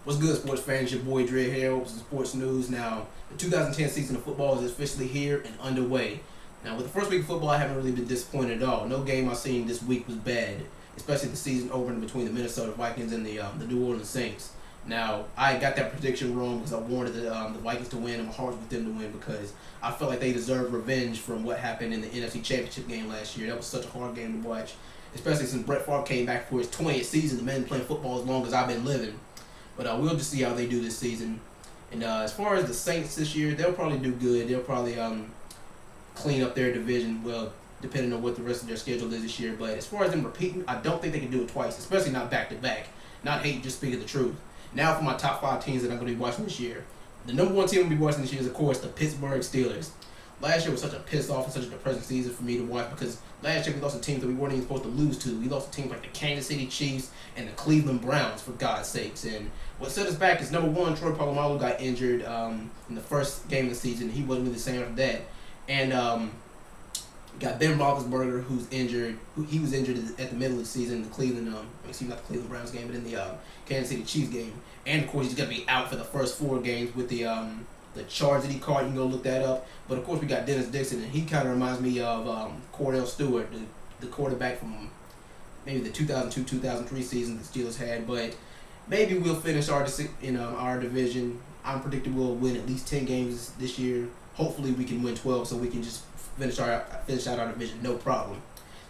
What's good, sports fans? Your boy Dread here with some sports news. Now, the 2010 season of football is officially here and underway. Now, with the first week of football, I haven't really been disappointed at all. No game I've seen this week was bad, especially the season opener between the Minesota Vikings and the New Orleans Saints. Now, I got that prediction wrong because I wanted the Vikings to win and my heart was with them to win because I felt like they deserved revenge from what happened in the NFC Championship game last year. That was such a hard game to watch, especially since Brett Favre came back for his 20th season. The man playing football as long as I've been living. But we'll just see how they do this season. And as far as the Saints this year, they'll probably do good. They'll probably clean up their division, well, depending on what the rest of their schedule is this year. But as far as them repeating, I don't think they can do it twice, especially not back-to-back. Not hate, just speaking the truth. Now for my top 5 teams that I'm going to be watching this year. The number 1 team I'm going to be watching this year is, of course, the Pittsburgh Steelers. Last year was such a piss-off and such a depressing season for me to watch because last year we lost to teams that we weren't even supposed to lose to. We lost to teams like the Kansas City Chiefs and the Cleveland Browns, for God's sakes. And what set us back is, number 1, Troy Polamalu got injured in the first game of the season. He wasn't really the same after that. And got Ben Roethlisberger, who's injured. He was injured at the middle of the season in the Cleveland, not the Cleveland Browns game, but in the Kansas City Chiefs game. And of course, he's gonna be out for the first 4 games with the charge that he caught. You can go look that up. But of course, we got Dennis Dixon, and he kind of reminds me of Cordell Stewart, the quarterback from maybe the 2002-2003 season the Steelers had. But maybe we'll finish our division. I'm predicting we'll win at least 10 games this year. Hopefully, we can win 12, so we can just finish out our division, no problem.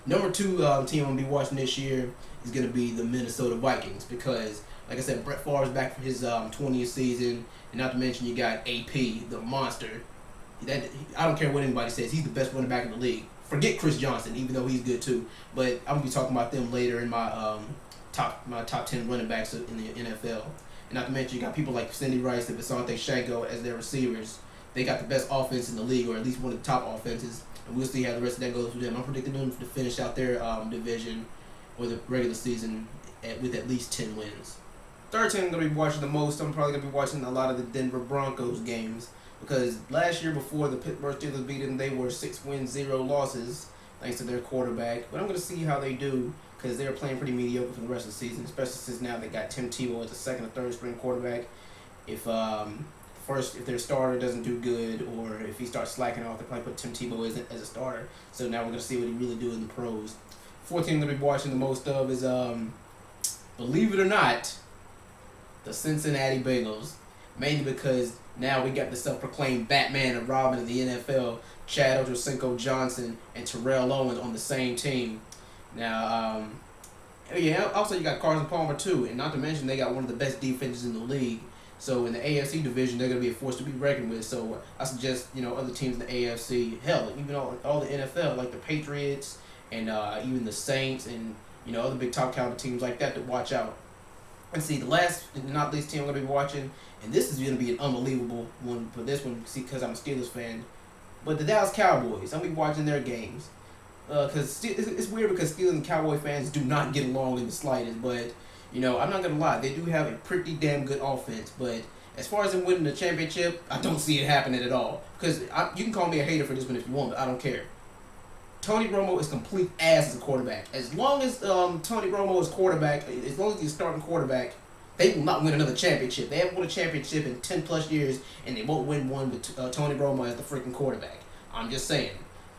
Number 2 team I'm gonna be watching this year is gonna be the Minesota Vikings because, like I said, Brett Favre is back for his 20th season, and not to mention you got AP, the monster. I don't care what anybody says, he's the best running back in the league. Forget Chris Johnson, even though he's good too. But I'm gonna be talking about them later in my top 10 running backs in the NFL. And not to mention you got people like Cindy Rice and Visante Shanko as their receivers. They got the best offense in the league, or at least one of the top offenses. And we'll see how the rest of that goes for them. I'm predicting them to finish out their division or the regular season with at least 10 wins. Third team I'm going to be watching the most, I'm probably going to be watching a lot of the Denver Broncos games because last year before the Pittsburgh Steelers beat them, they were 6 wins, 0 losses thanks to their quarterback. But I'm going to see how they do because they're playing pretty mediocre for the rest of the season, especially since now they got Tim Tebow as the 2nd or 3rd string quarterback. If their starter doesn't do good or if he starts slacking off, they probably put Tim Tebow as a starter. So now we're going to see what he really do in the pros. 4th team I'm going to be watching the most of is, believe it or not, the Cincinnati Bengals. Mainly because now we got the self-proclaimed Batman and Robin of the NFL, Chad Ochocinco-Johnson and Terrell Owens on the same team. Now, also you got Carson Palmer too, and not to mention they got one of the best defenses in the league. So in the AFC division, they're going to be a force to be reckoned with. So I suggest, other teams in the AFC, hell, even all the NFL, like the Patriots and even the Saints and, other big top caliber teams like that to watch out. And see, the last and not least team I'm going to be watching, and this is going to be an unbelievable one for this one because I'm a Steelers fan, but the Dallas Cowboys. I'm going to be watching their games. Because it's weird because Steelers and Cowboy fans do not get along in the slightest, but I'm not going to lie, they do have a pretty damn good offense, but as far as them winning the championship, I don't see it happening at all. Because you can call me a hater for this one if you want, but I don't care. Tony Romo is complete ass as a quarterback. As long as Tony Romo is quarterback, as long as he's starting quarterback, they will not win another championship. They haven't won a championship in 10 plus years, and they won't win one with Tony Romo as the freaking quarterback. I'm just saying.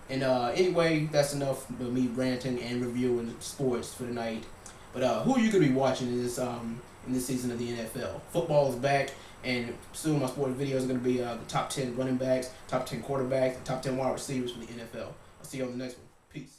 And anyway, that's enough of me ranting and reviewing sports for tonight. But who are you going to be watching in this season of the NFL? Football is back, and soon my sports videos are going to be the top 10 running backs, top 10 quarterbacks, and top 10 wide receivers for the NFL. I'll see you on the next one. Peace.